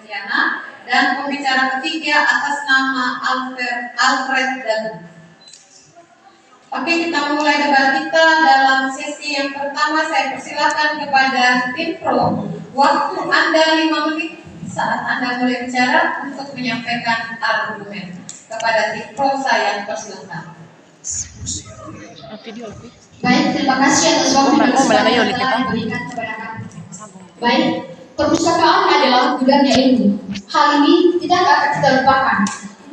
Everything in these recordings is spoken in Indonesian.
Septiana, dan pembicara ketiga atas nama Alfred Dagu. Oke, kita mulai debat kita dalam sesi yang pertama. Saya persilakan kepada tim pro. Waktu Anda 5 menit saat Anda mulai bicara untuk menyampaikan argumen. Kepada tim pro saya persilakan. Baik, terima kasih atas waktu dan kesempatan yang telah diberikan kepada kami. Baik, perpustakaan adalah gudangnya ilmu. Hal ini tidak akan kita lupakan.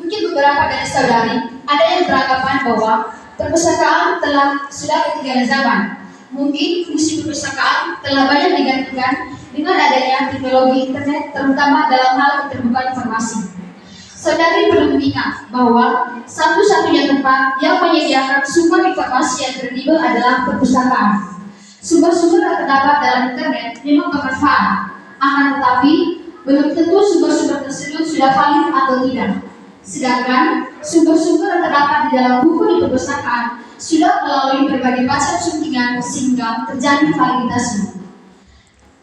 Mungkin beberapa dari saudari ada yang beranggapan bahwa perpustakaan sudah ketinggalan zaman. Mungkin fungsi perpustakaan telah banyak digantikan dengan adanya teknologi internet, terutama dalam hal keterbukaan informasi. Saudari perlu mengingat bahwa satu-satunya tempat yang menyediakan sumber informasi yang kredibel adalah perpustakaan. Sumber-sumber yang terdapat dalam internet memang bermanfaat, akan tetapi belum tentu sumber-sumber tersebut sudah valid atau tidak. Sedangkan sumber-sumber yang terdapat di dalam buku di perpustakaan sudah melalui berbagai macam suntingan sehingga terjadi validitasnya.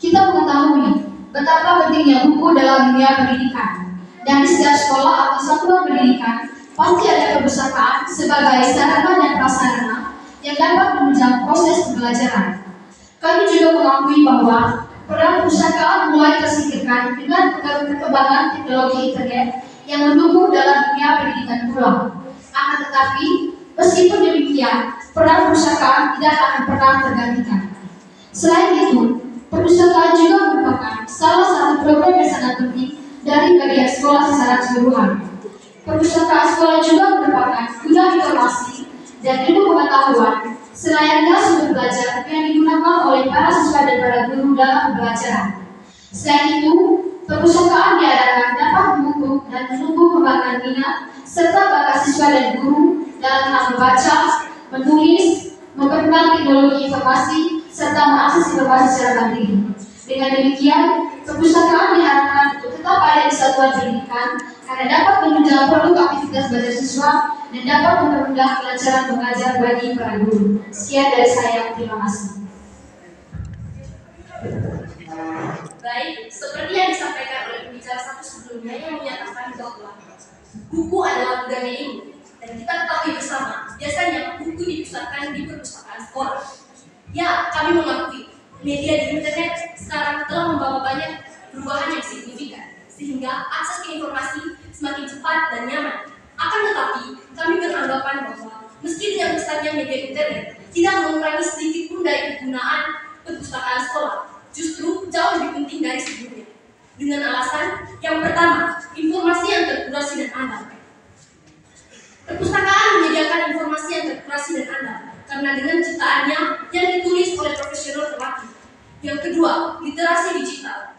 Kita mengetahui betapa pentingnya buku dalam dunia pendidikan. Dan di setiap sekolah atau satuan pendidikan pasti ada perpustakaan sebagai sarana dan prasarana yang dapat menunjang proses pembelajaran. Kami juga mengakui bahwa peran perpustakaan mulai tersingkirkan dengan perkembangan teknologi internet yang mendukung dalam dunia pendidikan pula. Akan tetapi, meskipun demikian, peran perpustakaan tidak akan pernah tergantikan. Selain itu, perpustakaan juga merupakan salah satu program yang sangat penting dari bagian sekolah secara keseluruhan. Perpustakaan sekolah juga merupakan gudang informasi dan ilmu pengetahuan selayaknya sumber belajar yang digunakan oleh para siswa dan para guru dalam pembelajaran. Selain itu, perpustakaan diharapkan dapat mendukung dan menumbuh kembangkan minat serta bakat siswa dan guru dalam hal membaca, menulis, memperkenalkan teknologi informasi serta mengakses informasi secara mandiri. Dengan demikian, perpustakaan diharapkan untuk tetap ada di satuan pendidikan karena dapat menunjang produk aktivitas belajar siswa dan dapat mempermudah kelancaran mengajar bagi para guru. Sekian dari saya, terima kasih. Baik, seperti yang disampaikan oleh pembicara satu sebelumnya yang menyatakan bahwa buku adalah gudangnya ilmu, dan kita ketahui bersama biasanya buku dipusatkan di perpustakaan sekolah. Ya, kami mengakui media di internet sekarang telah membawa banyak perubahan yang signifikan, sehingga akses ke informasi semakin cepat dan nyaman. Akan tetapi, kami beranggapan bahwa meski dengan besarnya media internet tidak mengurangi sedikit pun dari kegunaan perpustakaan sekolah, justru jauh lebih penting dari sebelumnya. Dengan alasan yang pertama, informasi yang terkurasi dan andal. Perpustakaan menyediakan informasi yang terkurasi dan andal karena dengan ciptaannya yang ditulis oleh profesional terlatih. Yang kedua, literasi digital.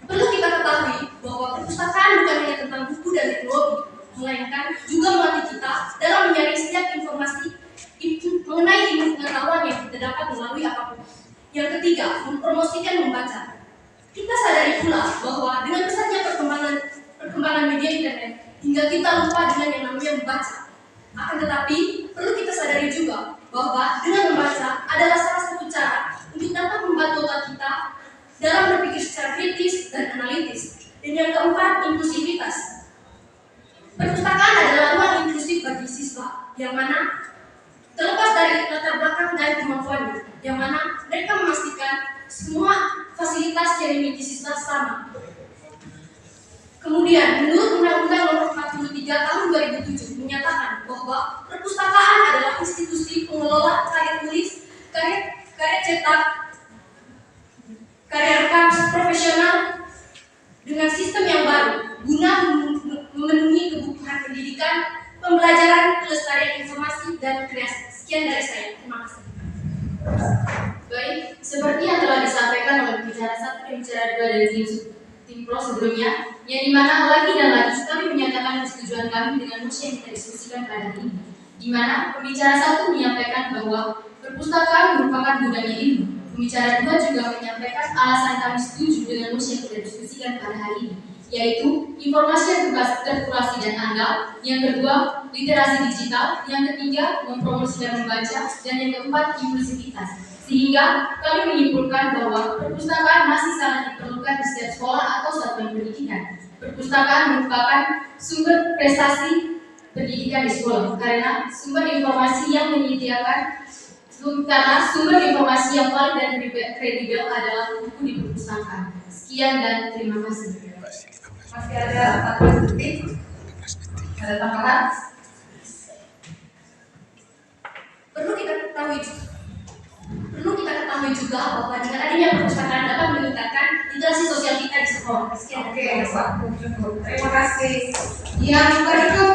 Perlu kita ketahui bahwa perpustakaan bukan hanya tentang buku dan teknologi, melainkan juga melatih kita dalam menyaring setiap informasi mengenai ilmu pengetahuan yang kita dapat melalui apapun. Yang ketiga, mempromosikan membaca. Kita sadari pula bahwa dengan besarnya perkembangan media internet hingga kita lupa dengan yang namanya membaca. Akan tetapi, perlu kita sadari juga bahwa dengan membaca adalah salah satu cara untuk dapat membantu otak kita dalam berpikir secara kritis dan analitis. Dan yang keempat, inklusivitas. Perpustakaan adalah ruang inklusif bagi siswa, yang mana terlepas dari latar belakang dan kemampuannya, yang mana mereka memastikan semua fasilitas yang dimiliki siswa sama. Kemudian, menurut Undang-Undang Nomor 43 Tahun 2007 menyatakan bahwa perpustakaan adalah institusi pengelola karya tulis, karya cetak, karya rekam profesional dengan sistem yang baru guna memenuhi kebutuhan pendidikan, pembelajaran, kelestarian informasi dan kreasi. Sekian dari saya. Terima kasih. Baik, seperti yang telah disampaikan oleh pembicara satu dan pembicara dua dari tim pro sebelumnya, yang dimana lagi dan lagi kami menyatakan persetujuan kami dengan mosi yang kita diskusikan pada hari ini, dimana pembicara satu menyampaikan bahwa perpustakaan merupakan gudangnya ilmu. Pembicara dua juga menyampaikan alasan kami setuju dengan mosi yang kita diskusikan pada hari ini, yaitu informasi yang terkurasi dan andal, yang kedua literasi digital, yang ketiga mempromosikan membaca, dan yang keempat inklusivitas. Sehingga kami menyimpulkan bahwa perpustakaan masih sangat diperlukan di setiap sekolah atau satuan pendidikan. Perpustakaan merupakan sumber prestasi pendidikan di sekolah karena sumber informasi yang valid dan kredibel adalah buku di perpustakaan. Sekian dan terima kasih. Masih ada 14 detik. Ada tambahan? Perlu kita ketahui juga bahwa dengan adanya perpustakaan dapat meningkatkan interaksi sosial kita di sekolah. Sekian. Oke, waktu cukup. Terima kasih. Yang berikut